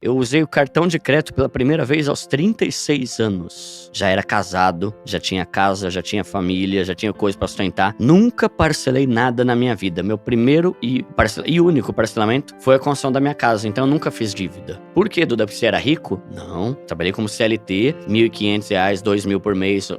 Eu usei o cartão de crédito pela primeira vez aos 36 anos. Já era casado, já tinha casa, já tinha família, já tinha coisa pra sustentar. Nunca parcelei nada na minha vida. Meu primeiro e único parcelamento foi a construção da minha casa. Então eu nunca fiz dívida. Por quê, Duda? Porque você era rico? Não. Trabalhei como CLT, R$1.500, R$2.000 por mês.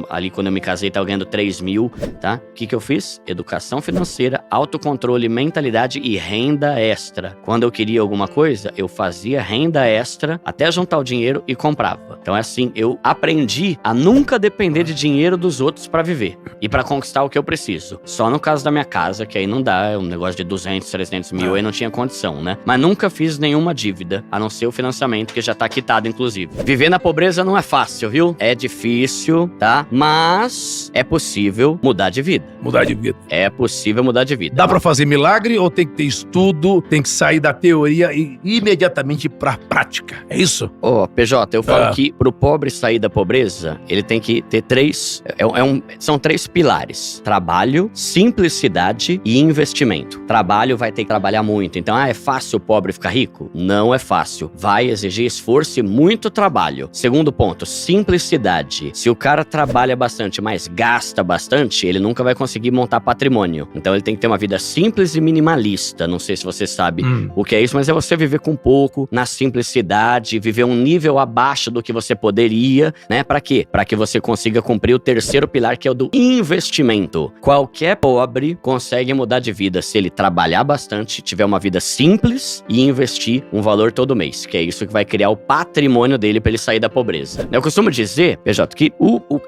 Ali quando eu me casei, tava ganhando 3.000, tá? O que eu fiz? Educação financeira, autocontrole, mentalidade e renda extra. Quando eu queria alguma coisa, eu fazia renda extra até juntar o dinheiro e comprava. Então é assim, eu aprendi a nunca depender de dinheiro dos outros pra viver e pra conquistar o que eu preciso. Só no caso da minha casa, que aí não dá, é um negócio de 200, 300 mil, aí não tinha condição, né? Mas nunca fiz nenhuma dívida, a não ser o financiamento, que já tá quitado, inclusive. Viver na pobreza não é fácil, viu? É difícil, tá? Mas é possível mudar de vida. Mudar de vida. É possível mudar de vida. Dá pra fazer milagre ou tem que ter estudo, tem que sair da teoria e imediatamente pra prática? É isso? PJ, eu falo que pro pobre sair da pobreza, ele tem que ter são 3 pilares: trabalho, simplicidade e investimento. Trabalho, vai ter que trabalhar muito. Então, é fácil o pobre ficar rico? Não é fácil. Vai exigir esforço e muito trabalho. Segundo ponto, simplicidade. Se o cara trabalha bastante, mas gasta bastante, ele nunca vai conseguir montar patrimônio. Então, ele tem que ter uma vida simples e minimalista. Não sei se você sabe o que é isso, mas é você viver com pouco, na simplicidade, viver um nível abaixo do que você poderia, né? Pra quê? Pra que você consiga cumprir o terceiro pilar, que é o do investimento. Qualquer pobre consegue mudar de vida se ele trabalhar bastante, tiver uma vida simples e investir um valor todo mês, que é isso que vai criar o patrimônio dele pra ele sair da pobreza. Eu costumo dizer, PJ, que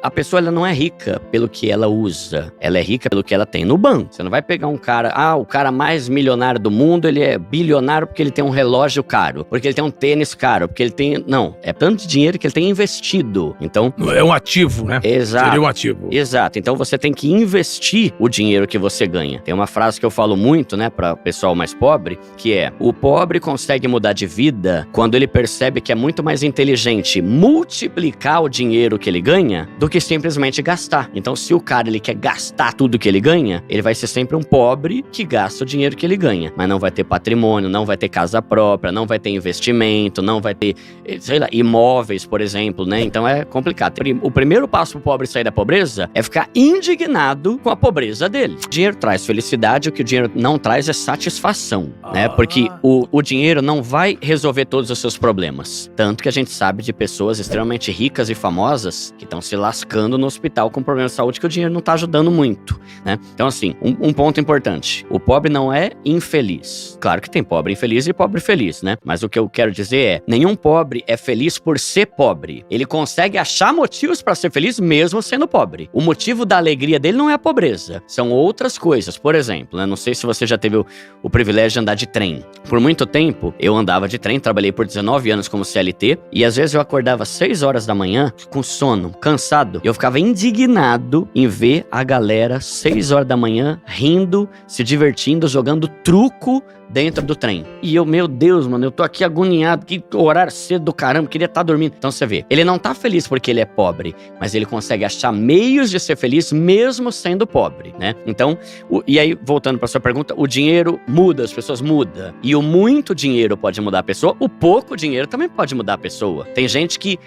a pessoa ela não é rica pelo que ela usa, ela é rica pelo que ela tem no banco. Você não vai pegar um cara, o cara mais milionário do mundo, ele é bilionário porque ele tem um relógio caro, porque ele tem um tênis caro, porque ele tem... Não, é tanto dinheiro que ele tem investido. Então... É um ativo, né? Exato. Seria um ativo. Exato. Então você tem que investir o dinheiro que você ganha. Tem uma frase que eu falo muito, né, para pessoal mais pobre, que é: o pobre consegue mudar de vida quando ele percebe que é muito mais inteligente multiplicar o dinheiro que ele ganha do que simplesmente gastar. Então, se o cara ele quer gastar tudo que ele ganha, ele vai ser sempre um pobre que gasta o dinheiro que ele ganha, mas não vai ter patrimônio, não vai ter casa própria, não vai ter investimento, não vai ter, sei lá, imóveis, por exemplo, né? Então é complicado. O primeiro passo pro pobre sair da pobreza é ficar indignado com a pobreza dele. O dinheiro traz felicidade, o que o dinheiro não traz é satisfação, né? Porque o dinheiro não vai resolver todos os seus problemas. Tanto que a gente sabe de pessoas extremamente ricas e famosas que estão se lascando no hospital com problemas de saúde que o dinheiro não tá ajudando muito, né? Então, assim, um ponto importante: o pobre não é infeliz. Claro que tem pobre infeliz e pobre feliz, né? Mas o que eu quero dizer é: nenhum pobre é feliz por ser pobre. Ele consegue achar motivos para ser feliz mesmo sendo pobre. O motivo da alegria dele não é a pobreza, são outras coisas. Por exemplo, né? Não sei se você já teve o privilégio de andar de trem. Por muito tempo, eu andava de trem, trabalhei por 19 anos como CLT, e às vezes eu acordava 6 horas da manhã, com sono, cansado, e eu ficava indignado em ver a galera 6 horas da manhã rindo, se divertindo, jogando truco dentro do trem. E eu, meu Deus, mano, eu tô aqui agoniado, que horário cedo do caramba, queria estar dormindo. Então você vê, ele não tá feliz porque ele é pobre, mas ele consegue achar meios de ser feliz mesmo sendo pobre, né? Então, e aí, voltando pra sua pergunta, o dinheiro muda, as pessoas mudam. E o muito dinheiro pode mudar a pessoa, o pouco dinheiro também pode mudar a pessoa. Tem gente que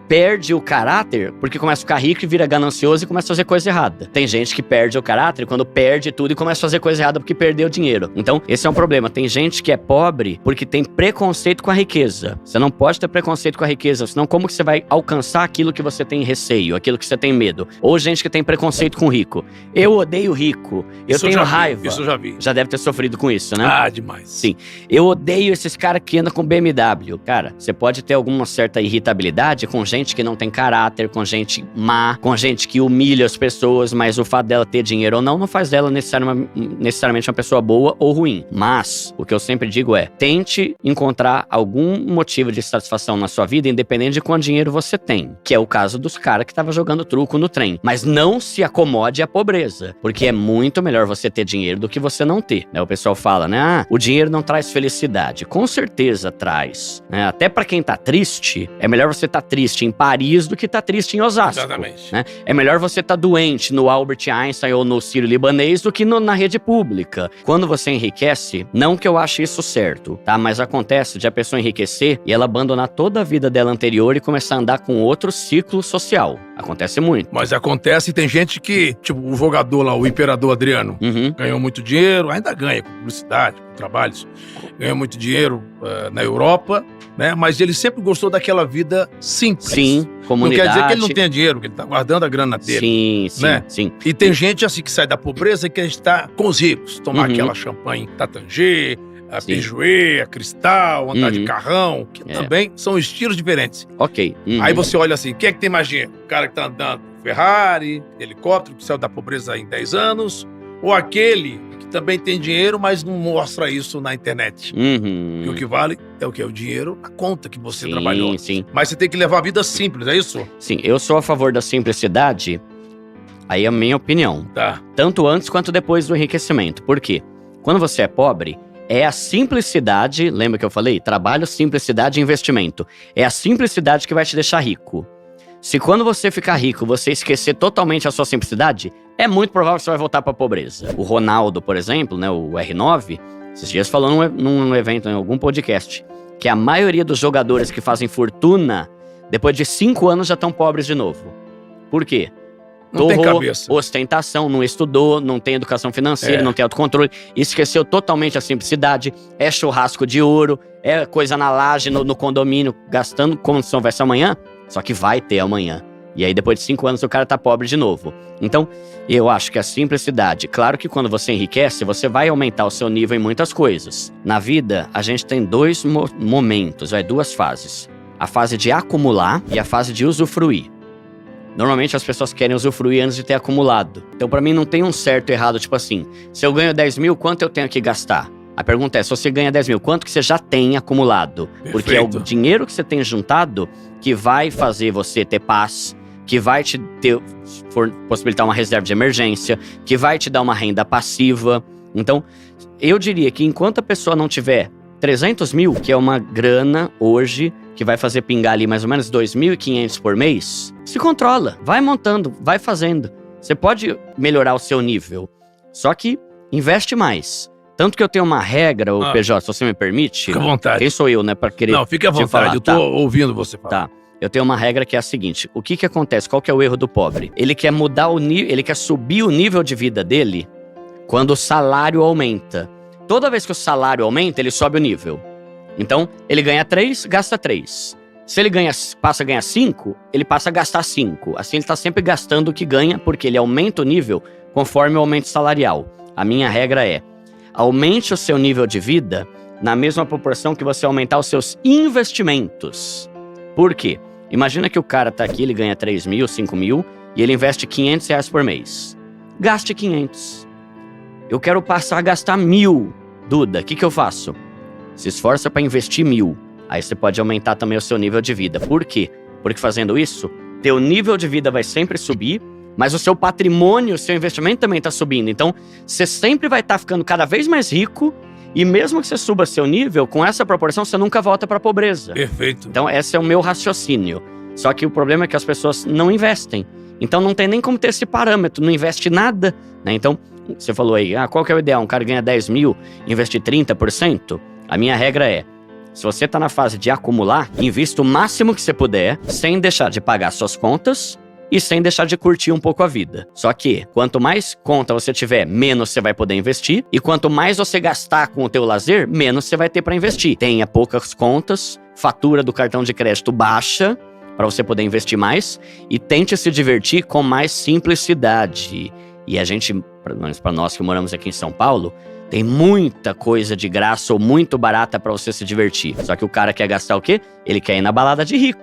perde o caráter porque começa a ficar rico e vira ganancioso e começa a fazer coisa errada. Tem gente que perde o caráter quando perde tudo e começa a fazer coisa errada porque perdeu dinheiro. Então, esse é um problema. Tem gente que é pobre porque tem preconceito com a riqueza. Você não pode ter preconceito com a riqueza, senão como que você vai alcançar aquilo que você tem receio, aquilo que você tem medo? Ou gente que tem preconceito com o rico. Eu odeio rico, eu tenho raiva. Isso eu já vi. Já deve ter sofrido com isso, né? Demais. Sim. Eu odeio esses caras que andam com BMW. Cara, você pode ter alguma certa irritabilidade com gente que não tem caráter, com gente má, com gente que humilha as pessoas, mas o fato dela ter dinheiro ou não faz dela necessariamente uma pessoa boa ou ruim. Mas o que eu sempre digo é: tente encontrar algum motivo de satisfação na sua vida, independente de quanto dinheiro você tem, que é o caso dos caras que estavam jogando truco no trem. Mas não se acomode à pobreza, porque é muito melhor você ter dinheiro do que você não ter, né? O pessoal fala, né? O dinheiro não traz felicidade. Com certeza traz, né? Até pra quem tá triste, é melhor você tá triste em Paris do que estar triste em Osasco. Exatamente. Né? É melhor você estar doente no Albert Einstein ou no Sírio-Libanês do que na rede pública. Quando você enriquece, não que eu ache isso certo, tá? Mas acontece de a pessoa enriquecer e ela abandonar toda a vida dela anterior e começar a andar com outro ciclo social. Acontece muito. Mas acontece, tem gente que, tipo, o jogador lá, o Imperador Adriano, ganhou muito dinheiro, ainda ganha com publicidade, com trabalhos, ganhou muito dinheiro na Europa, né? Mas ele sempre gostou daquela vida simples. Sim, comunidade. Não quer dizer que ele não tenha dinheiro, que ele tá guardando a grana dele. Sim, né? sim. E tem gente assim que sai da pobreza e quer estar com os ricos, tomar aquela champanhe Tatangier, a Perrier, a Cristal, andar de carrão, que também são estilos diferentes. Ok. Aí você olha assim, quem é que tem mais dinheiro? O cara que tá andando Ferrari, helicóptero, que saiu da pobreza em 10 anos, ou aquele que também tem dinheiro, mas não mostra isso na internet. E o que vale é o quê? O dinheiro, a conta que você trabalhou. Sim. Mas você tem que levar a vida simples, é isso? Sim, eu sou a favor da simplicidade, aí é a minha opinião. Tá. Tanto antes quanto depois do enriquecimento. Por quê? Quando você é pobre, é a simplicidade, lembra que eu falei? Trabalho, simplicidade e investimento. É a simplicidade que vai te deixar rico. Se quando você ficar rico, você esquecer totalmente a sua simplicidade, é muito provável que você vai voltar para a pobreza. O Ronaldo, por exemplo, né, o R9, esses dias falou num evento, em algum podcast, que a maioria dos jogadores que fazem fortuna, depois de 5 anos já estão pobres de novo. Por quê? Não tem cabeça. Ostentação, não estudou, não tem educação financeira, não tem autocontrole, esqueceu totalmente a simplicidade, é churrasco de ouro, é coisa na laje, no condomínio, gastando como se não houvesse amanhã, só que vai ter amanhã. E aí depois de 5 anos o cara tá pobre de novo. Então, eu acho que a simplicidade, claro que quando você enriquece, você vai aumentar o seu nível em muitas coisas. Na vida, a gente tem 2 momentos, 2 fases. A fase de acumular e a fase de usufruir. Normalmente as pessoas querem usufruir antes de ter acumulado. Então pra mim não tem um certo e errado, tipo assim, se eu ganho 10 mil, quanto eu tenho que gastar? A pergunta é, se você ganha 10 mil, quanto que você já tem acumulado? Perfeito. Porque é o dinheiro que você tem juntado que vai fazer você ter paz, que vai te possibilitar uma reserva de emergência, que vai te dar uma renda passiva. Então, eu diria que enquanto a pessoa não tiver 300 mil, que é uma grana hoje, que vai fazer pingar ali mais ou menos 2.500 por mês, se controla, vai montando, vai fazendo. Você pode melhorar o seu nível, só que investe mais. Tanto que eu tenho uma regra, o PJ, se você me permite. Fica à vontade. Quem sou eu, né, pra querer. Não, fica à vontade, falar, eu tô ouvindo você falar. Tá. Eu tenho uma regra que é a seguinte: o que acontece? Qual que é o erro do pobre? Ele quer mudar o nível, ele quer subir o nível de vida dele quando o salário aumenta. Toda vez que o salário aumenta, ele sobe o nível. Então, ele ganha 3, gasta 3. Se ele passa a ganhar 5, ele passa a gastar 5. Assim, ele tá sempre gastando o que ganha, porque ele aumenta o nível conforme o aumento salarial. A minha regra é: aumente o seu nível de vida na mesma proporção que você aumentar os seus investimentos. Por quê? Imagina que o cara tá aqui, ele ganha 3 mil, 5 mil, e ele investe 500 reais por mês. Gaste 500. Eu quero passar a gastar 1.000. Duda, o que eu faço? Se esforça para investir 1.000. Aí você pode aumentar também o seu nível de vida. Por quê? Porque fazendo isso, teu nível de vida vai sempre subir, mas o seu patrimônio, o seu investimento também está subindo. Então, você sempre vai estar ficando cada vez mais rico, e mesmo que você suba seu nível, com essa proporção, você nunca volta para a pobreza. Perfeito. Então, esse é o meu raciocínio. Só que o problema é que as pessoas não investem. Então, não tem nem como ter esse parâmetro, não investe nada, né? Então, você falou aí, qual que é o ideal? Um cara ganha 10 mil, investir 30%? A minha regra é, se você está na fase de acumular, invista o máximo que você puder, sem deixar de pagar suas contas e sem deixar de curtir um pouco a vida. Só que, quanto mais conta você tiver, menos você vai poder investir. E quanto mais você gastar com o teu lazer, menos você vai ter para investir. Tenha poucas contas, fatura do cartão de crédito baixa, para você poder investir mais. E tente se divertir com mais simplicidade. E a gente, pelo menos para nós que moramos aqui em São Paulo, tem muita coisa de graça ou muito barata para você se divertir. Só que o cara quer gastar o quê? Ele quer ir na balada de rico.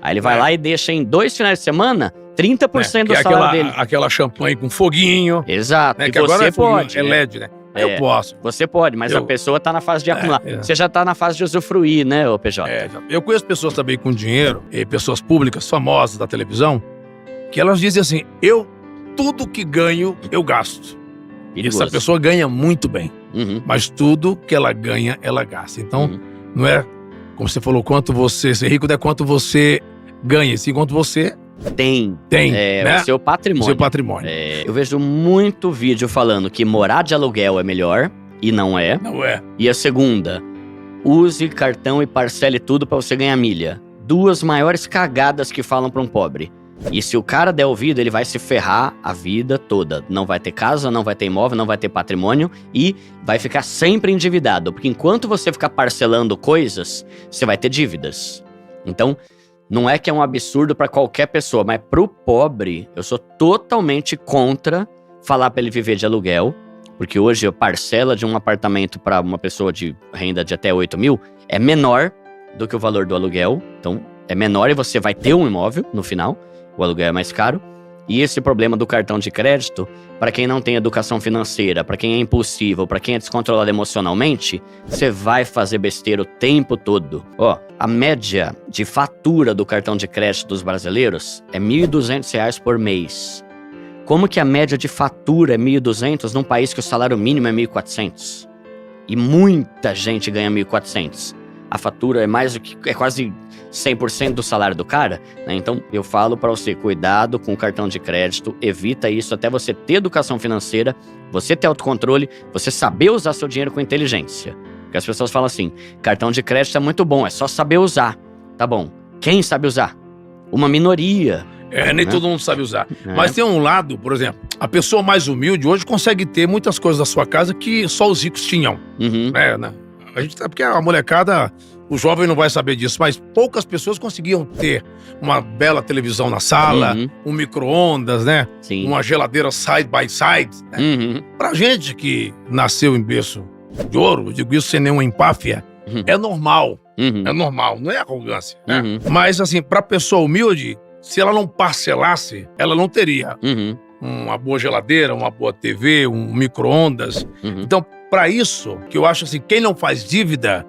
Aí ele vai lá e deixa em 2 finais de semana 30% do salário dele. Aquela champanhe com foguinho. Exato. Né? E que você agora pode. É LED, né? Eu posso. Você pode, mas a pessoa tá na fase de acumular. Você já tá na fase de usufruir, né, ô PJ? Eu conheço pessoas também com dinheiro, e pessoas públicas, famosas da televisão, que elas dizem assim, tudo que ganho, eu gasto. Perigoso. Essa pessoa ganha muito bem, mas tudo que ela ganha, ela gasta. Então, não é, como você falou, quanto você ser rico, não é quanto você ganha isso, enquanto você tem né? o seu patrimônio. Seu patrimônio. Eu vejo muito vídeo falando que morar de aluguel é melhor, e não é. Não é. E a segunda, use cartão e parcele tudo pra você ganhar milha. 2 maiores cagadas que falam pra um pobre. E se o cara der ouvido, ele vai se ferrar a vida toda. Não vai ter casa, não vai ter imóvel, não vai ter patrimônio e vai ficar sempre endividado. Porque enquanto você ficar parcelando coisas, você vai ter dívidas. Então, não é que é um absurdo pra qualquer pessoa, mas pro pobre, eu sou totalmente contra falar pra ele viver de aluguel. Porque hoje a parcela de um apartamento pra uma pessoa de renda de até 8 mil é menor do que o valor do aluguel. Então, é menor e você vai ter um imóvel no final. O aluguel é mais caro. E esse problema do cartão de crédito, para quem não tem educação financeira, para quem é impulsivo, para quem é descontrolado emocionalmente, você vai fazer besteira o tempo todo. Ó, a média de fatura do cartão de crédito dos brasileiros é R$ 1.200 por mês. Como que a média de fatura é 1.200 num país que o salário mínimo é 1.400? E muita gente ganha 1.400. A fatura é quase 100% do salário do cara, né? Então eu falo pra você, cuidado com o cartão de crédito, evita isso até você ter educação financeira, você ter autocontrole, você saber usar seu dinheiro com inteligência. Porque as pessoas falam assim, cartão de crédito é muito bom, é só saber usar. Tá bom, quem sabe usar? Uma minoria. Nem todo mundo sabe usar. Mas tem um lado, por exemplo, a pessoa mais humilde hoje consegue ter muitas coisas da sua casa que só os ricos tinham. Né? A gente, porque a molecada, o jovem não vai saber disso, mas poucas pessoas conseguiam ter uma bela televisão na sala, um micro-ondas, né? Sim. Uma geladeira side by side. Né? Pra gente que nasceu em berço de ouro, eu digo isso sem nenhuma empáfia, é normal. É normal, não é arrogância. Né? Mas assim, pra pessoa humilde, se ela não parcelasse, ela não teria uma boa geladeira, uma boa TV, um micro-ondas. Então, para isso, que eu acho assim, quem não faz dívida,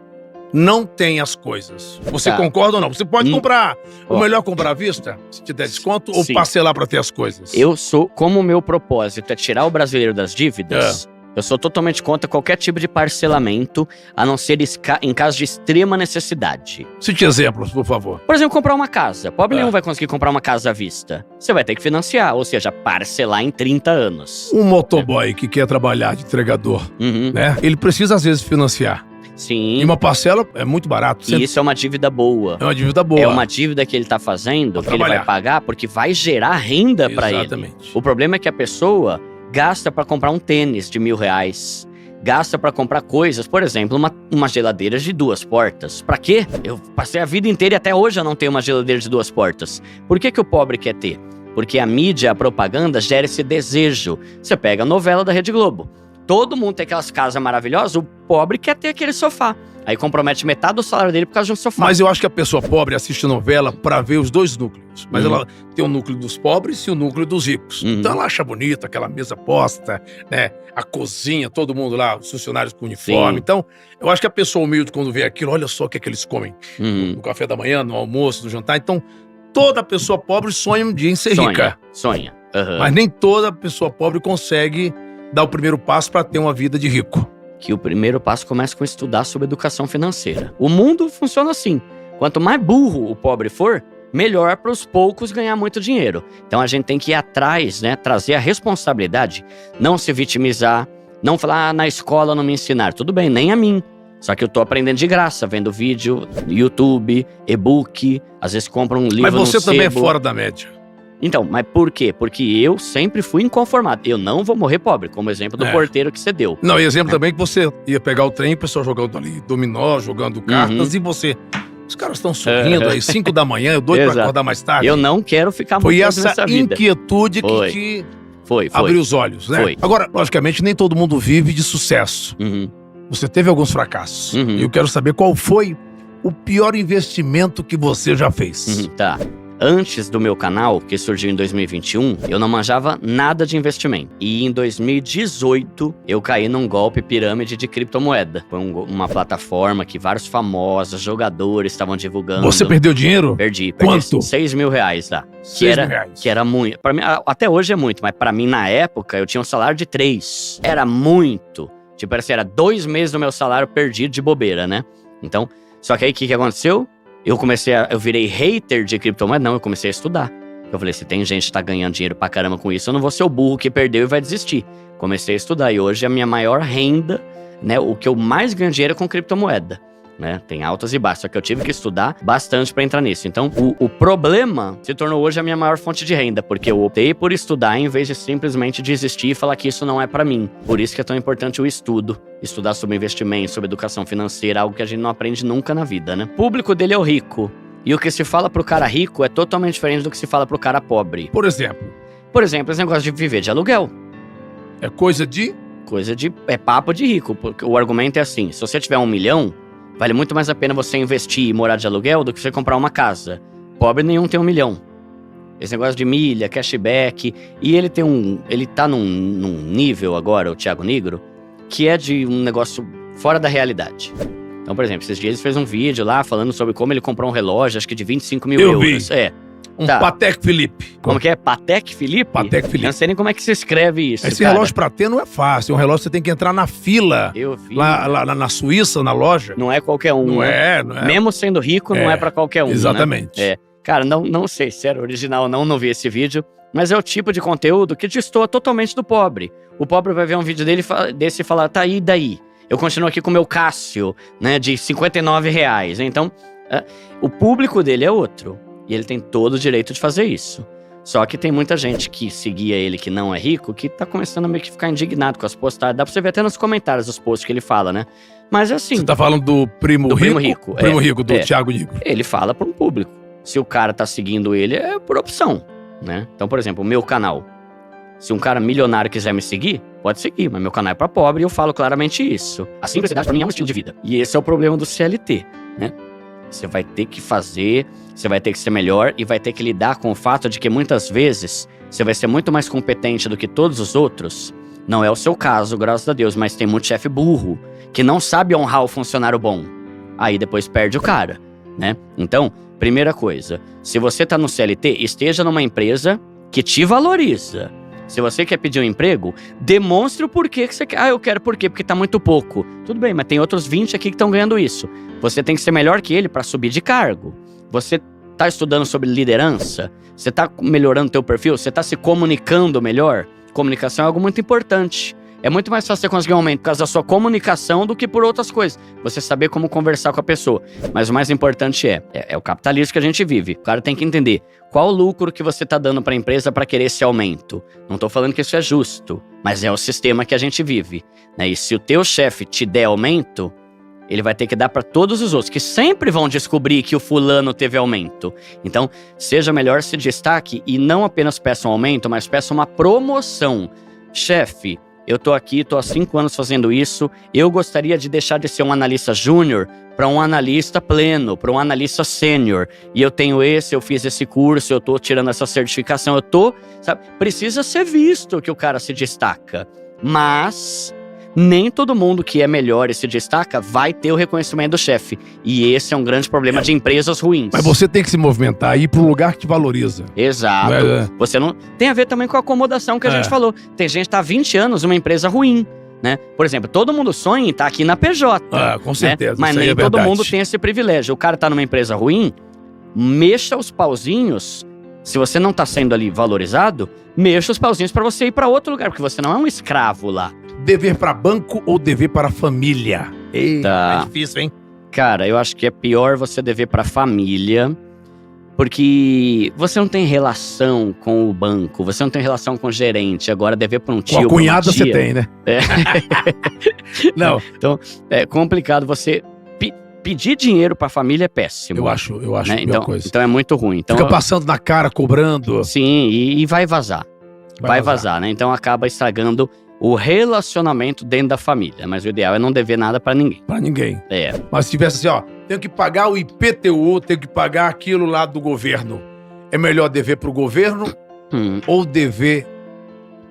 não tem as coisas. Você concorda ou não? Você pode comprar, o melhor comprar à vista, se te der desconto, ou parcelar para ter as coisas. Eu sou, como o meu propósito é tirar o brasileiro das dívidas, eu sou totalmente contra qualquer tipo de parcelamento, a não ser em caso de extrema necessidade. Cite exemplos, por favor. Por exemplo, comprar uma casa. Pobre nenhum vai conseguir comprar uma casa à vista. Você vai ter que financiar, ou seja, parcelar em 30 anos. Um motoboy que quer trabalhar de entregador, né? Ele precisa, às vezes, financiar. Sim. E uma parcela é muito barato. E isso é uma dívida boa. É uma dívida boa. É uma dívida que ele tá fazendo, que ele vai pagar, porque vai gerar renda pra ele. Exatamente. O problema é que a pessoa gasta pra comprar um tênis de R$1.000, gasta pra comprar coisas, por exemplo, uma geladeira de 2 portas. Pra quê? Eu passei a vida inteira e até hoje eu não tenho uma geladeira de 2 portas. Por que o pobre quer ter? Porque a mídia, a propaganda gera esse desejo. Você pega a novela da Rede Globo. Todo mundo tem aquelas casas maravilhosas, o pobre quer ter aquele sofá. Aí compromete metade do salário dele por causa de um sofá. Mas eu acho que a pessoa pobre assiste novela pra ver os dois núcleos. Mas ela tem o núcleo dos pobres e o núcleo dos ricos. Então ela acha bonita aquela mesa posta, né? A cozinha, todo mundo lá, os funcionários com uniforme. Então, eu acho que a pessoa humilde, quando vê aquilo, olha só o que é que eles comem. No café da manhã, no almoço, no jantar. Então, toda pessoa pobre sonha um dia em ser rica. Sonha. Mas nem toda pessoa pobre consegue dar o primeiro passo para ter uma vida de rico. Que o primeiro passo começa com estudar sobre educação financeira. O mundo funciona assim. Quanto mais burro o pobre for, melhor para os poucos ganhar muito dinheiro. Então a gente tem que ir atrás, né? Trazer a responsabilidade, não se vitimizar, não falar, na escola não me ensinaram. Tudo bem, nem a mim. Só que eu tô aprendendo de graça, vendo vídeo, YouTube, e-book, às vezes compro um livro no sebo. Mas você também é fora da média. Então, mas por quê? Porque eu sempre fui inconformado. Eu não vou morrer pobre, como exemplo do porteiro que você deu. Não, e exemplo também que você ia pegar o trem, o pessoal jogando ali dominó, jogando cartas, e você... Os caras estão sorrindo aí, 5 da manhã, eu doido pra acordar mais tarde. Eu não quero ficar muito nessa vida. Foi essa inquietude que te abriu os olhos, né? Agora, logicamente, nem todo mundo vive de sucesso. Você teve alguns fracassos. E eu quero saber qual foi o pior investimento que você já fez. Tá. Antes do meu canal, que surgiu em 2021, eu não manjava nada de investimento. E em 2018, eu caí num golpe pirâmide de criptomoeda. Foi uma plataforma que vários famosos jogadores estavam divulgando. Você perdeu dinheiro? Perdi. Quanto? R$6.000 lá. Que era muito. Pra mim, até hoje é muito, mas pra mim, na época, eu tinha um salário de 3. Era muito. Tipo, era 2 meses do meu salário perdido de bobeira, né? Então, só que aí o que aconteceu? Eu virei hater de criptomoeda? Não, eu comecei a estudar. Eu falei, se tem gente que tá ganhando dinheiro pra caramba com isso, eu não vou ser o burro que perdeu e vai desistir. Comecei a estudar e hoje a minha maior renda, né, o que eu mais ganho dinheiro é com criptomoeda. Né? Tem altas e baixas, só que eu tive que estudar bastante pra entrar nisso. Então, o problema se tornou hoje a minha maior fonte de renda, porque eu optei por estudar em vez de simplesmente desistir e falar que isso não é pra mim. Por isso que é tão importante o estudo. Estudar sobre investimento, sobre educação financeira, algo que a gente não aprende nunca na vida, né? O público dele é o rico. E o que se fala pro cara rico é totalmente diferente do que se fala pro cara pobre. Por exemplo, esse negócio de viver de aluguel. É coisa de... É papo de rico. Porque o argumento é assim, se você tiver 1 milhão... Vale muito mais a pena você investir e morar de aluguel do que você comprar uma casa. Pobre nenhum tem 1 milhão. Esse negócio de milha, cashback. E ele tá num nível agora, o Thiago Nigro, que é de um negócio fora da realidade. Então, por exemplo, esses dias ele fez um vídeo lá falando sobre como ele comprou um relógio, acho que de 25 mil euros. Vi. Patek Philippe. Como que é? Patek Philippe? Patek Philippe. Eu não sei nem como é que se escreve isso, Esse relógio pra ter não é fácil. É um relógio que você tem que entrar na fila. Eu vi. Lá na Suíça, na loja. Não é qualquer um. Não é. Mesmo sendo rico, não é pra qualquer um. Exatamente. Né? Cara, não sei se era original ou não vi esse vídeo. Mas é o tipo de conteúdo que destoa totalmente do pobre. O pobre vai ver um vídeo desse e falar, tá aí, daí. Eu continuo aqui com o meu Cássio, né, de R$59. Então, o público dele é outro. E ele tem todo o direito de fazer isso. Só que tem muita gente que seguia ele, que não é rico, que tá começando a meio que ficar indignado com as postagens. Dá pra você ver até nos comentários os posts que ele fala, né? Mas é assim... Você tá falando do primo rico? O primo rico do Thiago Nigro. Ele fala para um público. Se o cara tá seguindo ele, é por opção, né? Então, por exemplo, o meu canal. Se um cara milionário quiser me seguir, pode seguir, mas meu canal é pra pobre e eu falo claramente isso. A simplicidade pra mim é um estilo de vida. E esse é o problema do CLT, né? Você vai ter que fazer, você vai ter que ser melhor e vai ter que lidar com o fato de que muitas vezes você vai ser muito mais competente do que todos os outros. Não é o seu caso, graças a Deus, mas tem muito chefe burro que não sabe honrar o funcionário bom. Aí depois perde o cara, né? Então, primeira coisa, se você tá no CLT, esteja numa empresa que te valoriza. Se você quer pedir um emprego, demonstre o porquê que você quer. Eu quero por quê? Porque tá muito pouco. Tudo bem, mas tem outros 20 aqui que estão ganhando isso. Você tem que ser melhor que ele para subir de cargo. Você tá estudando sobre liderança? Você tá melhorando teu perfil? Você tá se comunicando melhor? Comunicação é algo muito importante. É muito mais fácil você conseguir um aumento por causa da sua comunicação do que por outras coisas. Você saber como conversar com a pessoa. Mas o mais importante é o capitalismo que a gente vive. O cara tem que entender qual o lucro que você tá dando para a empresa para querer esse aumento. Não tô falando que isso é justo, mas é o sistema que a gente vive, né? E se o teu chefe te der aumento, ele vai ter que dar para todos os outros, que sempre vão descobrir que o fulano teve aumento. Então, seja melhor, se destaque e não apenas peça um aumento, mas peça uma promoção. Chefe, eu tô aqui, tô há 5 anos fazendo isso, eu gostaria de deixar de ser um analista júnior para um analista pleno, para um analista sênior. E eu tenho eu fiz esse curso, eu tô tirando essa certificação, sabe? Precisa ser visto que o cara se destaca. Mas nem todo mundo que é melhor e se destaca vai ter o reconhecimento do chefe. E esse é um grande problema de empresas ruins. Mas você tem que se movimentar e ir para um lugar que te valoriza. Exato. Você não... Tem a ver também com a acomodação que a gente falou. Tem gente que tá há 20 anos numa empresa ruim, né? Por exemplo, todo mundo sonha em estar aqui na PJ. Com certeza. Né? Mas nem todo mundo tem esse privilégio. O cara tá numa empresa ruim, mexa os pauzinhos. Se você não tá sendo ali valorizado, mexa os pauzinhos para você ir para outro lugar, porque você não é um escravo lá. Dever para banco ou dever para família? Eita, é difícil, hein? Cara, eu acho que é pior você dever para família, porque você não tem relação com o banco, você não tem relação com o gerente. Agora, dever para um tio, com a cunhada você tem, né? Não. Então, é complicado você... Pedir dinheiro pra família é péssimo. Eu acho né? a pior coisa. Então é muito ruim. Então, fica passando na cara, cobrando. Sim, e vai vazar. Vai vazar, né? Então acaba estragando o relacionamento dentro da família. Mas o ideal é não dever nada pra ninguém. Pra ninguém. Mas se tivesse assim, tenho que pagar o IPTU, tenho que pagar aquilo lá do governo. É melhor dever pro governo ou dever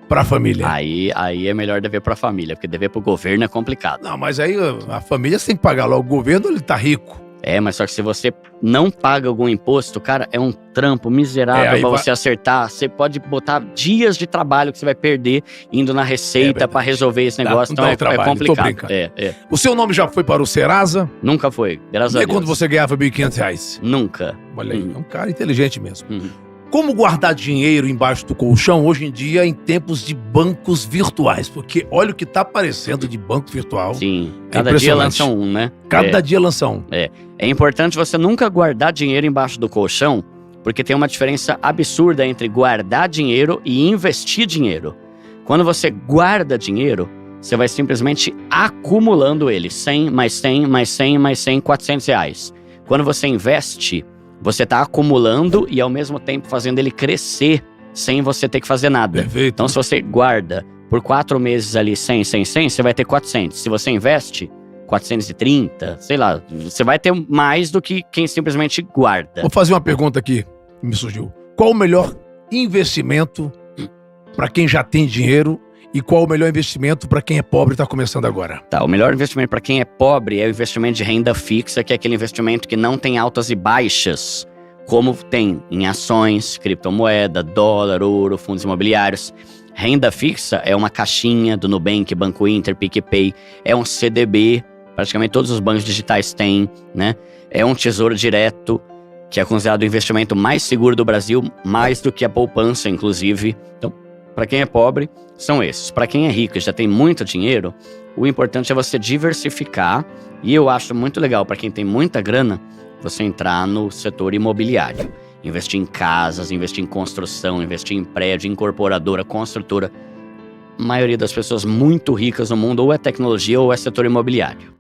pra família? Aí é melhor dever pra família, porque dever pro governo é complicado. Não, mas aí a família você tem que pagar lá. O governo, ele tá rico. Mas só que se você não paga algum imposto, cara, é um trampo miserável pra você acertar. Você pode botar dias de trabalho que você vai perder indo na Receita pra resolver esse negócio. Então é complicado. O seu nome já foi para o Serasa? Nunca foi, graças a Deus. E quando você ganhava R$1.500? Nunca. Olha aí, é um cara inteligente mesmo. Como guardar dinheiro embaixo do colchão hoje em dia em tempos de bancos virtuais? Porque olha o que tá aparecendo de banco virtual. Sim, cada dia lança um, né? Cada dia lança um. É importante você nunca guardar dinheiro embaixo do colchão, porque tem uma diferença absurda entre guardar dinheiro e investir dinheiro. Quando você guarda dinheiro, você vai simplesmente acumulando ele. 100, mais 100, mais 100, mais 100, R$400. Quando você investe, você está acumulando e ao mesmo tempo fazendo ele crescer sem você ter que fazer nada. Perfeito. Então se você guarda por 4 meses ali 100, 100, 100, você vai ter 400. Se você investe 430, sei lá, você vai ter mais do que quem simplesmente guarda. Vou fazer uma pergunta aqui que me surgiu. Qual o melhor investimento para quem já tem dinheiro e qual o melhor investimento para quem é pobre e está começando agora? O melhor investimento para quem é pobre é o investimento de renda fixa, que é aquele investimento que não tem altas e baixas, como tem em ações, criptomoeda, dólar, ouro, fundos imobiliários. Renda fixa é uma caixinha do Nubank, Banco Inter, PicPay, é um CDB, praticamente todos os bancos digitais têm, né? É um tesouro direto, que é considerado o investimento mais seguro do Brasil, mais do que a poupança, inclusive. Então, para quem é pobre, são esses. Para quem é rico e já tem muito dinheiro, o importante é você diversificar. E eu acho muito legal para quem tem muita grana, você entrar no setor imobiliário. Investir em casas, investir em construção, investir em prédio, incorporadora, construtora. A maioria das pessoas muito ricas no mundo ou é tecnologia ou é setor imobiliário.